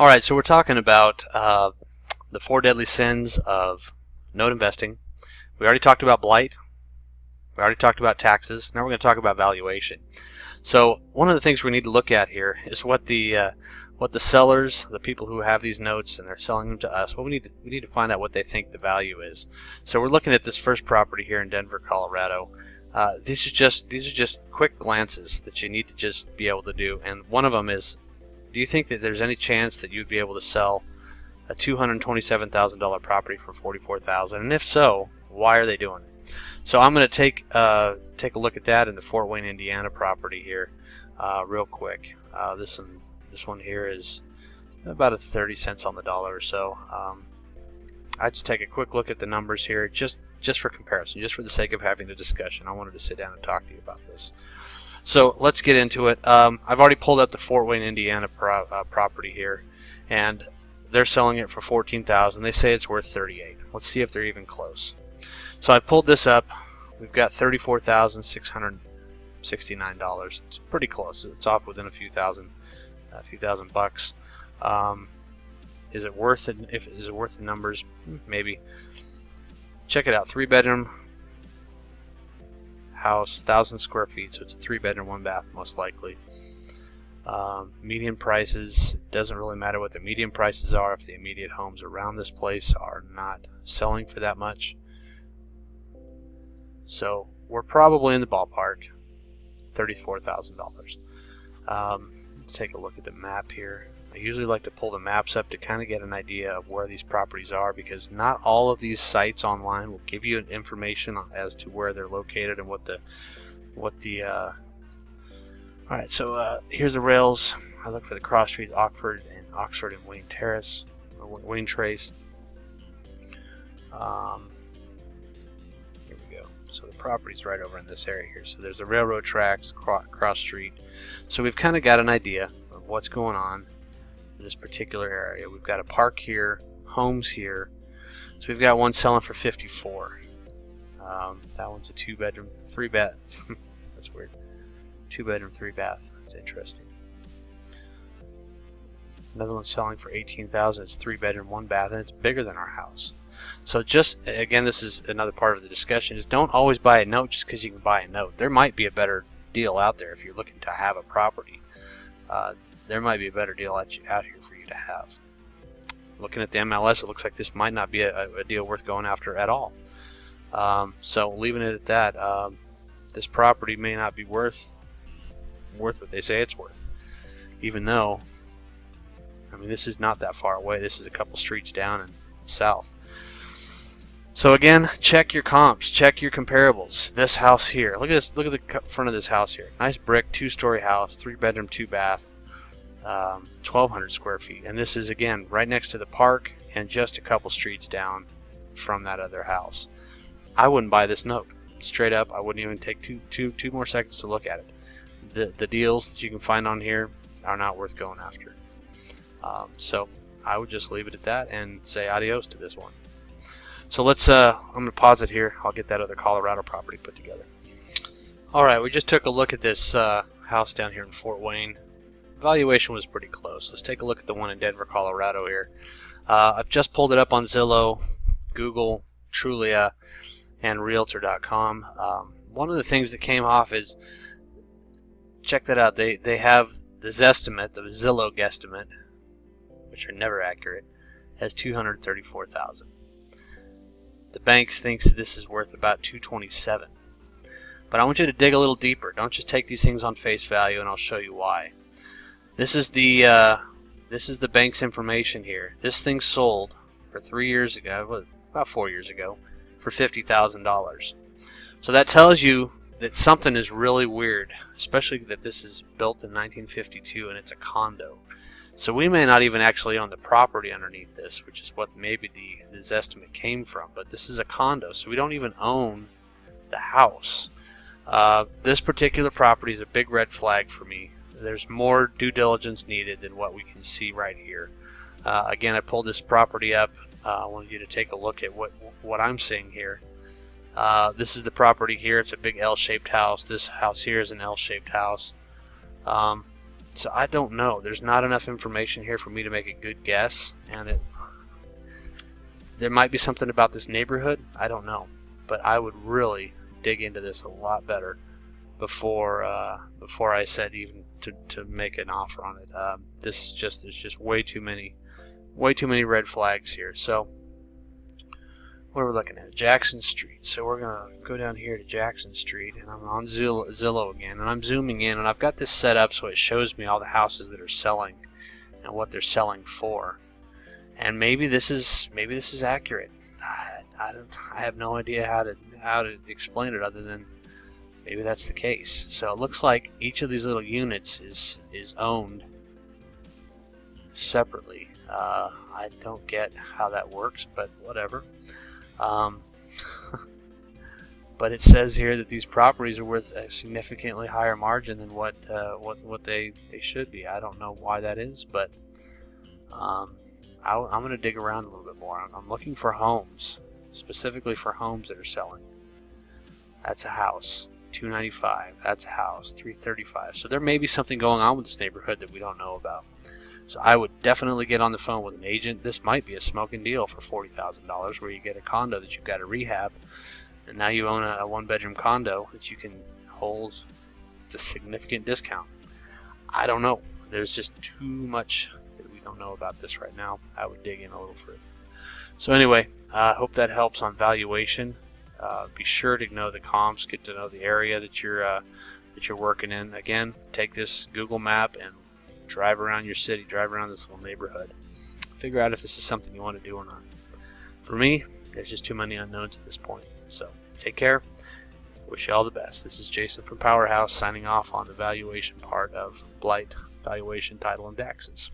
All right, so we're talking about the 4 deadly sins of note investing. We already talked about blight. We already talked about taxes. Now we're going to talk about valuation. So one of the things we need to look at here is what the sellers, the people who have these notes and they're selling them to us, we need to find out what they think the value is. So we're looking at this first property here in Denver, Colorado. These are just quick glances that you need to just be able to do. And one of them is, do you think that there's any chance that you'd be able to sell a $227,000 property for $44,000? And if so, why are they doing it? So I'm going to take a look at that in the Fort Wayne, Indiana property here, real quick. This one here is about 30 cents on the dollar or so. I just take a quick look at the numbers here, just for comparison, just for the sake of having a discussion. I wanted to sit down and talk to you about this. So let's get into it. I've already pulled up the Fort Wayne, Indiana property here, and they're selling it for $14,000. They say it's worth $38,000. Let's see if they're even close. So I've pulled this up. We've got $34,669. It's pretty close. It's off within a few thousand bucks. Is it worth it? Is it worth the numbers? Maybe. Check it out. 3-bedroom house, 1,000 square feet, so it's a 3-bedroom, 1 bath most likely. Median prices, doesn't really matter what the median prices are if the immediate homes around this place are not selling for that much. So we're probably in the ballpark, $34,000. Let's take a look at the map here. I usually like to pull the maps up to kind of get an idea of where these properties are, because not all of these sites online will give you information as to where they're located and what the Alright, so here's the rails. I look for the cross streets, Oxford and Wayne Terrace, or Wayne Trace. Here we go. So the property's right over in this area here. So there's the railroad tracks, cross street. So we've kind of got an idea of what's going on in this particular area. We've got a park here, homes here. So we've got one selling for $54,000. That one's a 2-bedroom, 3-bath. That's weird. 2-bedroom, 3-bath. That's interesting. Another one's selling for $18,000. It's 3-bedroom, 1-bath, and it's bigger than our house. So just again, this is another part of the discussion: is don't always buy a note just because you can buy a note. There might be a better deal out there if you're looking to have a property. There might be a better deal out here for you to have. Looking at the MLS, it looks like this might not be a deal worth going after at all. So leaving it at that, this property may not be worth what they say it's worth, even though, I mean, this is not that far away. This is a couple streets down and south. So again, check your comps, check your comparables. This house here, look at this, look at the front of this house here. Nice brick, 2-story house, 3-bedroom, 2-bath, 1,200 square feet, and this is again right next to the park and just a couple streets down from that other house. I wouldn't buy this note. Straight up, I wouldn't even take two more seconds to look at it. The deals that you can find on here are not worth going after. So I would just leave it at that and say adios to this one. So let's I'm going to pause it here. I'll get that other Colorado property put together. Alright, we just took a look at this house down here in Fort Wayne. Valuation was pretty close. Let's take a look at the one in Denver, Colorado here. I've just pulled it up on Zillow, Google, Trulia, and Realtor.com. One of the things that came off is, check that out, they have the Zestimate, the Zillow guesstimate, which are never accurate, has $234,000. The banks thinks this is worth about $227,000. But I want you to dig a little deeper. Don't just take these things on face value, and I'll show you why. This is the bank's information here. This thing sold for 3 years ago, about 4 years ago, for $50,000. So that tells you that something is really weird, especially that this is built in 1952 and it's a condo. So we may not even actually own the property underneath this, which is what maybe this estimate came from, but this is a condo, so we don't even own the house. This particular property is a big red flag for me. There's more due diligence needed than what we can see right here. Again, I pulled this property up. I wanted you to take a look at what I'm seeing here. This is the property here. It's a big L-shaped house. This house here is an L-shaped house. So I don't know. There's not enough information here for me to make a good guess, and there might be something about this neighborhood. I don't know, but I would really dig into this a lot better before I said even to make an offer on it. There's just way too many red flags here. So what are we looking at? Jackson Street. So we're gonna go down here to Jackson Street, and I'm on Zillow again, and I'm zooming in, and I've got this set up so it shows me all the houses that are selling and what they're selling for. And maybe this is accurate. I have no idea how to explain it other than maybe that's the case. So it looks like each of these little units is owned separately. I don't get how that works, but whatever. But it says here that these properties are worth a significantly higher margin than what they should be. I don't know why that is, but I'm going to dig around a little bit more. I'm looking for homes, specifically for homes that are selling. That's a house, $295. That's a house, $335. So there may be something going on with this neighborhood that we don't know about. So I would definitely get on the phone with an agent. This might be a smoking deal for $40,000 where you get a condo that you've got to rehab, and now you own a one-bedroom condo that you can hold. It's a significant discount. I don't know. There's just too much that we don't know about this right now. I would dig in a little further. So anyway, I hope that helps on valuation. Be sure to know the comps, get to know the area that you're working in. Again, take this Google map and drive around your city, drive around this little neighborhood. Figure out if this is something you want to do or not. For me, there's just too many unknowns at this point. So take care. Wish you all the best. This is Jason from Powerhouse signing off on the valuation part of Blight, Valuation, Title, and Taxes.